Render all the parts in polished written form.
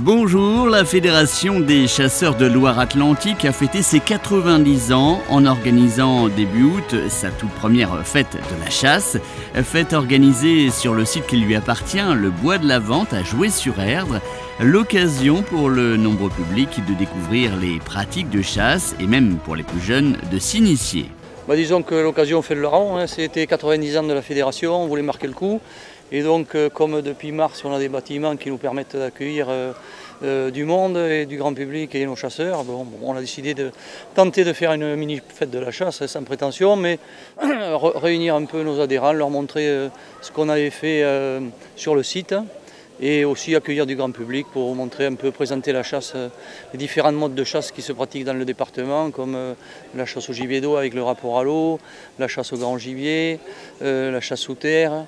Bonjour, la Fédération des chasseurs de Loire-Atlantique a fêté ses 90 ans en organisant début août sa toute première fête de la chasse. Fête organisée sur le site qui lui appartient, le Bois de la Vente à Joué-sur-Erdre. L'occasion pour le nombreux public de découvrir les pratiques de chasse et même pour les plus jeunes de s'initier. Disons que l'occasion fait le larron, c'était 90 ans de la fédération, on voulait marquer le coup. Et donc comme depuis mars on a des bâtiments qui nous permettent d'accueillir du monde et du grand public et nos chasseurs, on a décidé de tenter de faire une mini fête de la chasse sans prétention, mais réunir un peu nos adhérents, leur montrer ce qu'on avait fait sur le site. Et aussi accueillir du grand public pour montrer un peu, présenter la chasse, les différents modes de chasse qui se pratiquent dans le département, comme la chasse au gibier d'eau avec le rapport à l'eau, la chasse au grand gibier, la chasse sous terre,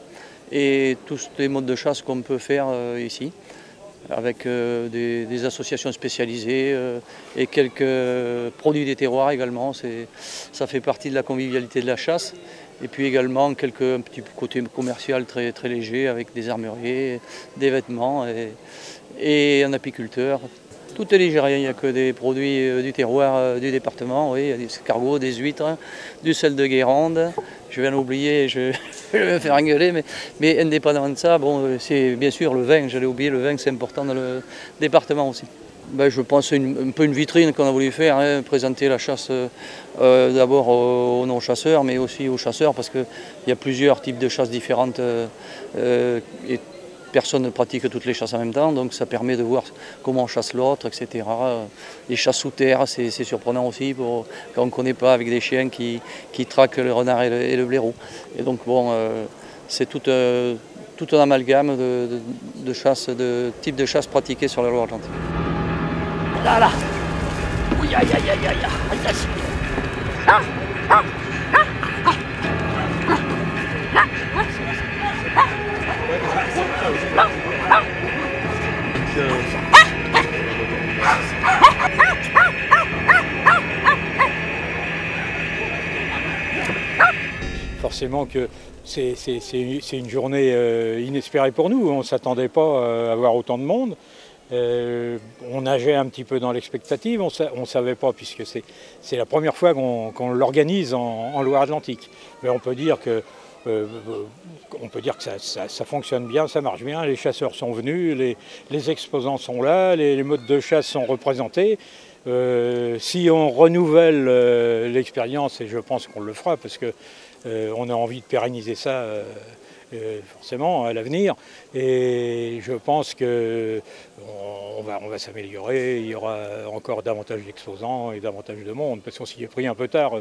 et tous les modes de chasse qu'on peut faire ici, avec des associations spécialisées et quelques produits des terroirs également. Ça fait partie de la convivialité de la chasse. Et puis également un petit côté commercial très, très léger avec des armuriers, des vêtements et un apiculteur. Tout est léger, il n'y a que des produits du terroir du département, oui, il y a des escargots, des huîtres, du sel de Guérande. Je viens d'oublier, je vais me faire engueuler, mais indépendamment de ça, c'est bien sûr le vin, j'allais oublier, le vin c'est important dans le département aussi. Je pense que c'est un peu une vitrine qu'on a voulu faire, présenter la chasse d'abord aux non-chasseurs, mais aussi aux chasseurs, parce qu'il y a plusieurs types de chasses différentes et personne ne pratique toutes les chasses en même temps, donc ça permet de voir comment on chasse l'autre, etc. Les chasses sous terre, c'est surprenant aussi quand on ne connaît pas, avec des chiens qui traquent le renard et le blaireau. Et donc c'est tout un amalgame de chasse, de types de chasse pratiquées sur la Loire-Atlantique. Là. Oui, aïe, aïe, aïe, aïe, aïe. Ah, ah, ah, ah, Forcément que c'est une journée inespérée pour nous. On ne s'attendait pas à avoir autant de monde. On nageait un petit peu dans l'expectative, on ne savait pas, puisque c'est la première fois qu'on l'organise en Loire-Atlantique. Mais on peut dire que ça fonctionne bien, ça marche bien, les chasseurs sont venus, les exposants sont là, les modes de chasse sont représentés. Si on renouvelle l'expérience, et je pense qu'on le fera, parce qu'on a envie de pérenniser ça forcément à l'avenir, et je pense qu'on va s'améliorer, il y aura encore davantage d'exposants et davantage de monde, parce qu'on s'y est pris un peu tard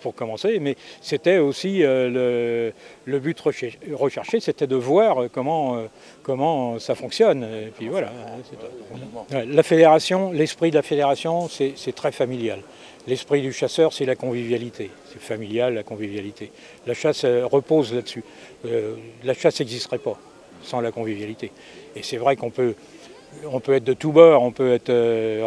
pour commencer, mais c'était aussi le but recherché, c'était de voir comment ça fonctionne, et puis voilà. La fédération, l'esprit de la fédération, c'est très familial. L'esprit du chasseur, c'est la convivialité. C'est familial, la convivialité. La chasse repose là-dessus. La chasse n'existerait pas sans la convivialité. Et c'est vrai qu'on peut être de tous bords, on peut être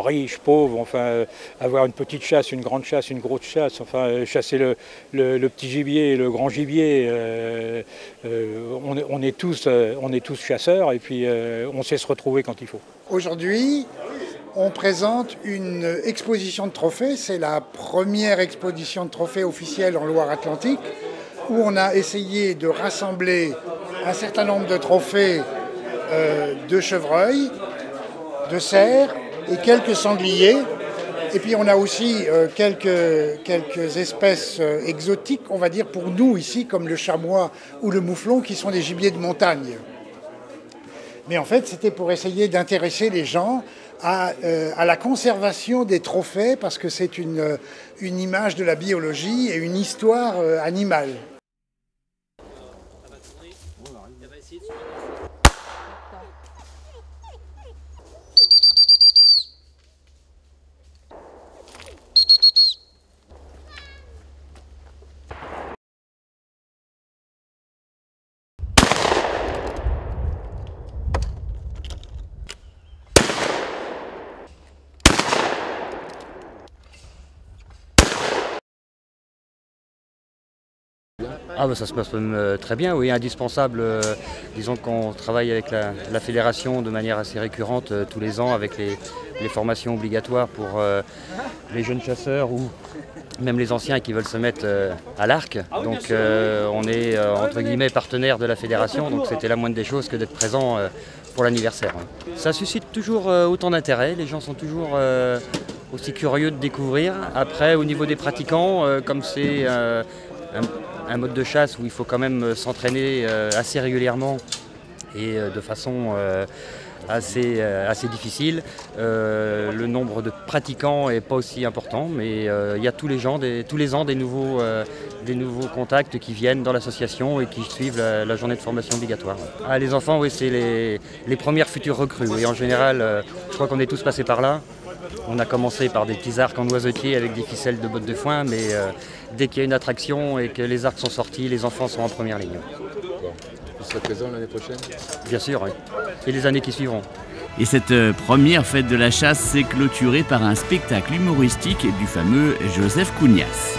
riche, pauvre, enfin avoir une petite chasse, une grande chasse, une grosse chasse, enfin chasser le petit gibier, le grand gibier. On est tous chasseurs et puis on sait se retrouver quand il faut. Aujourd'hui, on présente une exposition de trophées. C'est la première exposition de trophées officielle en Loire-Atlantique, où on a essayé de rassembler un certain nombre de trophées de chevreuils, de cerfs et quelques sangliers. Et puis on a aussi quelques espèces exotiques, on va dire pour nous ici, comme le chamois ou le mouflon, qui sont des gibiers de montagne. Mais en fait, c'était pour essayer d'intéresser les gens à la conservation des trophées, parce que c'est une image de la biologie et une histoire animale. Ah bah ça se passe même très bien, oui, indispensable. Disons qu'on travaille avec la fédération de manière assez récurrente tous les ans avec les formations obligatoires pour les jeunes chasseurs ou même les anciens qui veulent se mettre à l'arc. Donc on est entre guillemets partenaire de la fédération, donc c'était la moindre des choses que d'être présent pour l'anniversaire. Ça suscite toujours autant d'intérêt, les gens sont toujours aussi curieux de découvrir. Après au niveau des pratiquants, comme c'est un mode de chasse où il faut quand même s'entraîner assez régulièrement et de façon assez difficile. Le nombre de pratiquants n'est pas aussi important, mais il y a tous les ans des nouveaux contacts qui viennent dans l'association et qui suivent la journée de formation obligatoire. Ah, les enfants, oui, c'est les premières futures recrues. Et en général, je crois qu'on est tous passés par là. On a commencé par des petits arcs en noisetier avec des ficelles de bottes de foin, mais dès qu'il y a une attraction et que les arcs sont sortis, les enfants sont en première ligne. Bon. Vous serez présent l'année prochaine? Bien sûr, oui. Et les années qui suivront. Et cette première fête de la chasse s'est clôturée par un spectacle humoristique du fameux Joseph Cougnas.